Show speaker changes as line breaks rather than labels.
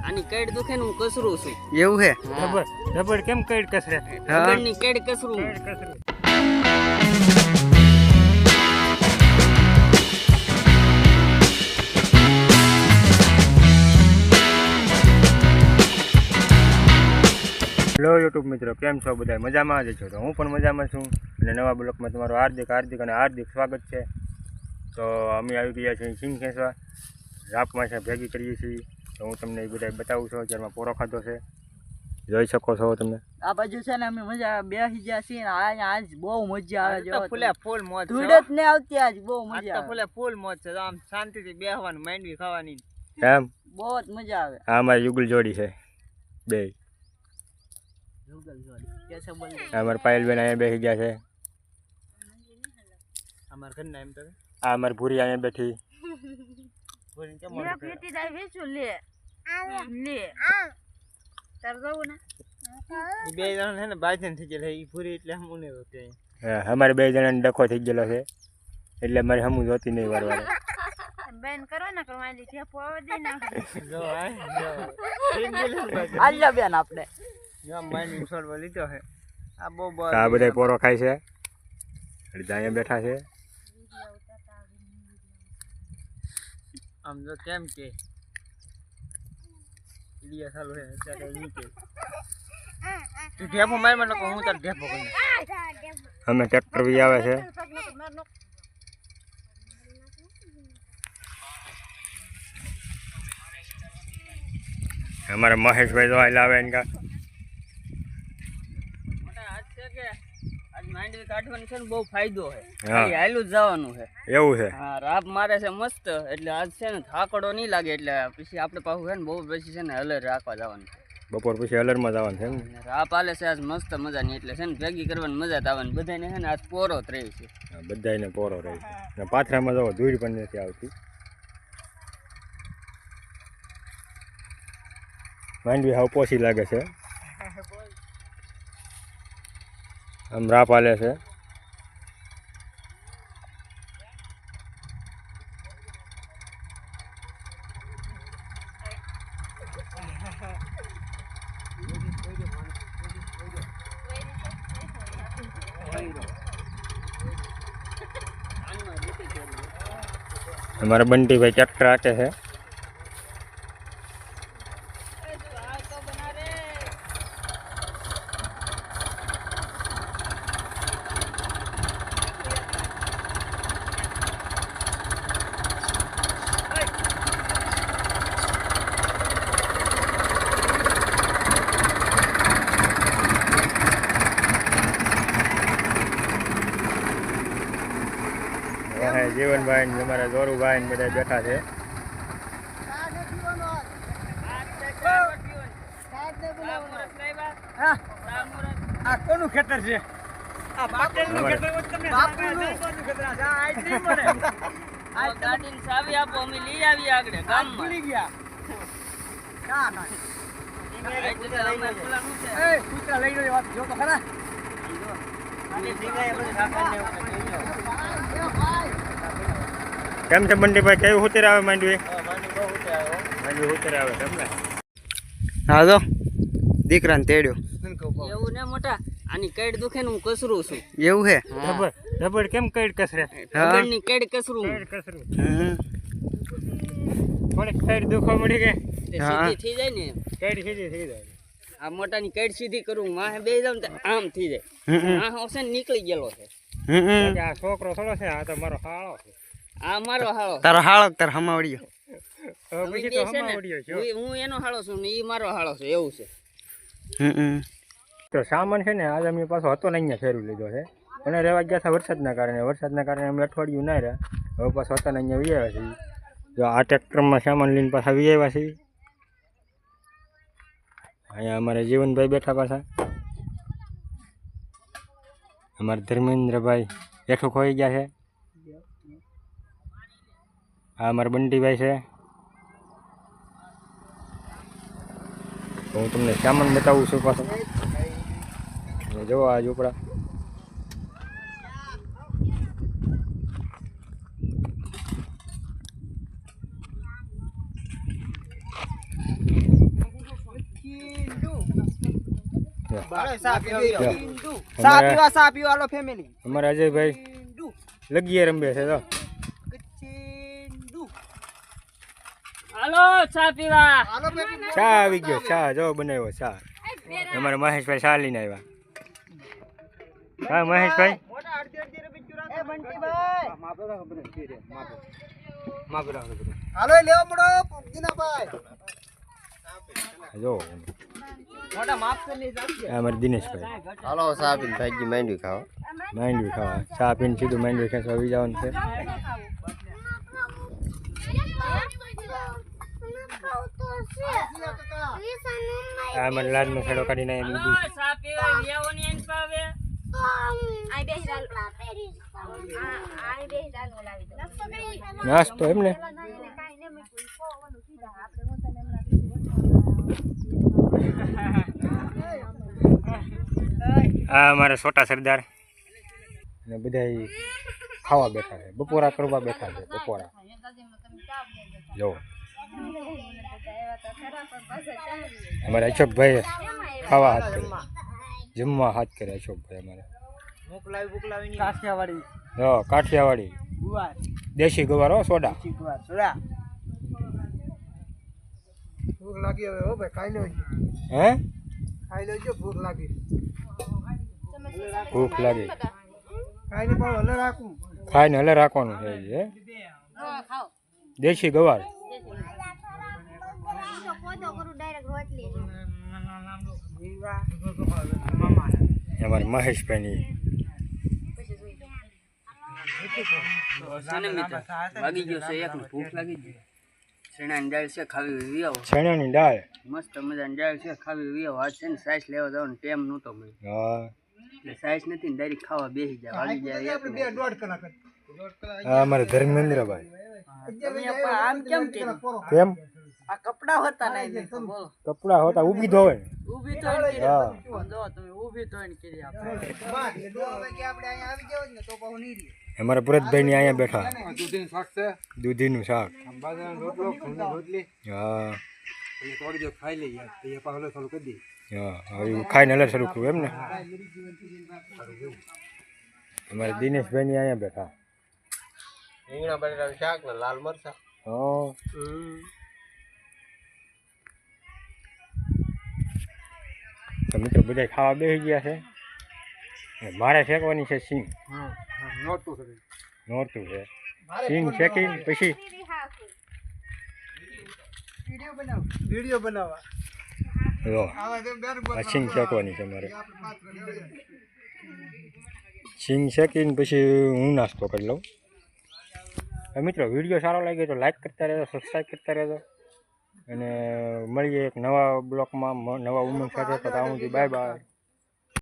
આની કેડ દુખે ને હું કસરું છું.
એવું હે?
રબર કેમ કેડ કસરે?
રબર ની કેડ કસરું.
હેલો યુટ્યુબ મિત્રો, કેમ છો બધા? મજામાં જ છો? તો હું પણ મજામાં છું અને નવા બ્લોકમાં તમારું હાર્દિક અને હાર્દિક સ્વાગત છે. તો અમે આવી ગયા છીએ સિંગ ખેંચવા, રાપમાં છે ભેગી કરીએ છીએ. તો હું તમને એ બધા બતાવું છું. અત્યારમાં પોરો ખાધો છે, જોઈ શકો છો તમે.
આ બાજુ છે ને અમે મજા બેસી ગયા છીએ. આજ બહુ મજા આવે છે.
ફૂલે ફૂલ મોજ છે.
ધૂળત ને આવતી આજ બહુ મજા આવે.
ફૂલે ફૂલ મોજ છે. આમ શાંતિથી બેસવાનું, માંડવી ખાવાની.
એમ
બહુ જ મજા આવે.
આ અમારી યુગલ જોડી છે બે. અમારા પાયલબેન અહીંયા બેસી ગયા છે.
અમારા ઘરના એમ તો
આ અમારી ભૂરી અહીંયા બેઠી.
બે જણ છે ને બાજન થઈ ગયેલા. ઈ પૂરી એટલે હમું નહીં હોતી.
હા, અમારે બે જણાને ડખો થઈ ગયેલો છે એટલે મારી હમું જોતી નહીં વારવાર.
બેન કરો ને કરવાની છે પોવા દે ના
જો આ
આલ્યા બેન આપણે
જો માઈન છોડવા લીધો છે. આ બહુ બહુ
આ બધા પોરો ખાય છે. અહીંયા બેઠા છે.
આમ જો કેમ કે લીયા ચાલુ છે અત્યારે નીચે. તું ઢેફો માર મને કહું, હું તાર ઢેફો કરું.
અમે ટ્રેક્ટર બી આવે છે. અમારા મહેશભાઈ તો હાલ આવે ને કા
માંડવી કાઢવાની છે ને બહુ ફાયદો છે.
હા.
હાલું જ જવાનું છે.
એવું છે.
હા, રાપ મારે છે મસ્ત. એટલે આજ છે ને થાકડો નહીં લાગે. એટલે પછી આપણે પાછું છે ને બહુ પછી છે ને હલર રાખવા જવાનું છે.
બપોર પછી અલરમાં જવાનું છે એમ ને?
અને રાપ આલે છે આજ મસ્ત મજાની. એટલે છે ને ભેગી કરવાની મજા જ આવવાની. બધાને છે ને આજ પોરો જ રહી છે.
હા, બધાને પોરો રહે છે. અને પાથરામાં જવો ધૂળ પણ નથી આવતી. માંડવી હાવ પોસી લાગે છે. આમ રાપ આલે છે. અમારા બંટીભાઈ ટ્રેક્ટર હાકે છે. જીવનભાઈ ને અમારા જોરુભાઈ ને બધા બેઠા છે.
આ કોનું ખેતર છે? આ પાટેલનું ખેતર. બાપુનું ખેતર છે. આ આઈસ્ક્રીમ મળે.
આ ગાડીની ચાવી આપો, અમે લઈ આવીએ આગળ ગામમાં.
ભૂલી ગયા. ના ના એ કૂતરા લઈ લો. વાત જો તો ખરા.
કેમ છે બંટીભાઈ? કેવું ઉતર આવે માંડવી?
માંડવી બહુ ઉતરે આવે.
માંડવી ઉતર આવે તમને?
હા તો દીકરાને તેડ્યો.
એવું ને મોટા, આની કેડ દુખે ને હું કસરું છું.
એવું હે?
રબર કેમ કેડ કસરે?
રબર ની કેડ કસરું.
થોડીક સાઈડ દુખવા મળી ગઈ.
સીધી થઈ જાય ને.
કેડ સીધી થઈ જાય.
આ મોટાની કેડ સીધી કરું, માહે બે જાવ ને આમ થઈ જાય. આ હશે ને નીકળી ગયેલો છે.
આ છોકરો થોડો છે, આ તો મારો હાળો છે.
આ મારો હાળો.
તારો હાળો તાર હમાવડ્યો.
પછી તો હમાવડ્યો છે.
હું એનો હાળો છું ને ઈ મારો હાળો છે. એવું છે.
તો સામાન છે ને આજે અમે પાછો હતો ને અહીંયા ફેરવી લીધો છે. અને રહેવા ગયા હતા વરસાદના કારણે અમે અઠવાડિયું ના રહ્યા. હવે પાછો હતા ને અહીંયા વી આવ્યા છીએ. જો આ ટ્રેક્ટરમાં સામાન લઈને પાછા વી આવ્યા છીએ. અહીંયા અમારે જીવનભાઈ બેઠા પાછા. અમારા ધર્મેન્દ્રભાઈ બેઠું ખોઈ ગયા છે. આ અમારા બંટીભાઈ છે. તો હું તમને સામાન બતાવું છું પાછો. જો આ ઝૂંપડા અમારા
પીવા હાલો ફેમિલી.
અમારા અજયભાઈ લગીએ રંબે છે તો
હાલો ચા પીવા.
ચા આવી ગયો ચા જો બનાવ્યો ચા અમારા મહેશભાઈ ચા લઈને આવ્યા હા મહેશભાઈ
હાલો લેવો પડો દિનાભાઈ.
જો
મોટા માફ કરી
આ અમારા દિનેશભાઈ
હાલો સાહેબ ભાઈ માંડવી ખાવા
માંડવી ખાવા ચા પીને સીધું માંડવી ખેંચવા આવી જવાનું છે આ અમારે લાડનો છેડો કાઢીને અહીં ઊભી
હાલો, ચા પીવા લેવો ની એન પાવે.
નાસ્તો એમ ને આ અમારા છોટા સરદાર ને બધા ખાવા બેઠા છે બપોરા કરવા બેઠા છે બપોરા જો અમારા અશોકભાઈ ખાવા હાથ કરે જમવા હાથ કરે અશોકભાઈ અમારે
કાઠિયાવાડી
જો કાઠિયાવાડી
ગુવાર
દેશી ગવાર હો સોડા
ગુવાર સોડા. ભૂખ લાગી હવે હો ભાઈ ખાઈ લો
હે
ખાઈ લેજો ભૂખ લાગી
ભૂખ લાગી
ખાઈને પણ હલે રાખું.
ખાઈને હલે રાખવાનું છે હે દેશી ગવાર અમારે મહેશભાઈની
છે ને મિત્ર, વાગી ગયો છે એક, ભૂખ લાગી ગઈ. ચણાની દાળ છે ખાવી વિયાવો.
ચણાની દાળ
મસ્ત મજાની દાળ છે ખાવી વિયાવો. આજ છે ને સાઈસ લેવા જવાનો ટેમ નહોતો મળ્યો
હા
એટલે સાઈસ નથી ને ડાયરેક્ટ ખાવા બેસી જાય. વાગી જાય એક.
બે દોઢ કલાક
આ અમારે ધર્મેન્દ્રભાઈ
તમે પણ આમ કેમ કર્યું?
કેમ
આ કપડા હોતા નહીં બોલો.
કપડા હોતા ઊભી ધોવે ને
ઊભી તો કરી
હા
જો તમે ઊભી તો કરી આપણે.
આપણે અહીંયા આવી જાવ ને તો બહુ નહીં રહે.
અમારા ભરતભાઈની અહીંયા બેઠા
દૂધીનું શાક છે,
દૂધીનું શાક
બાજરાનો રોટલો, ઘઉંની રોટલી.
હા
એ થોડી જો ખાઈ લઈએ તો એ પાછળ થોડું કરી દઈએ.
હા હવે ખાઈને હલે શરૂ કર્યું એમ ને અમારે દિનેશભાઈની અહીંયા બેઠા
રીંગણા બટાટાનું શાક ને લાલ મરચા
હા તો મિત્રો બધા ખાવા બેસી ગયા છે અને મારે શેકવાની છે સિંગ નોરતું છે સિંગ શેકી પછી
વિડીયો બનાવવા
જો
આવા તો દર
આ સિંગ શેકવાની છે મારે સિંગ શેકીને પછી હું નાસ્તો કરી લઉં હવે મિત્રો વિડીયો સારો લાગે તો લાઈક કરતા રહેજો સબસ્ક્રાઈબ કરતા રહેજો અને મળીએ એક નવા બ્લોગમાં નવા ઉમંગ સાથે તો ત્યાં સુધી બાય બાય.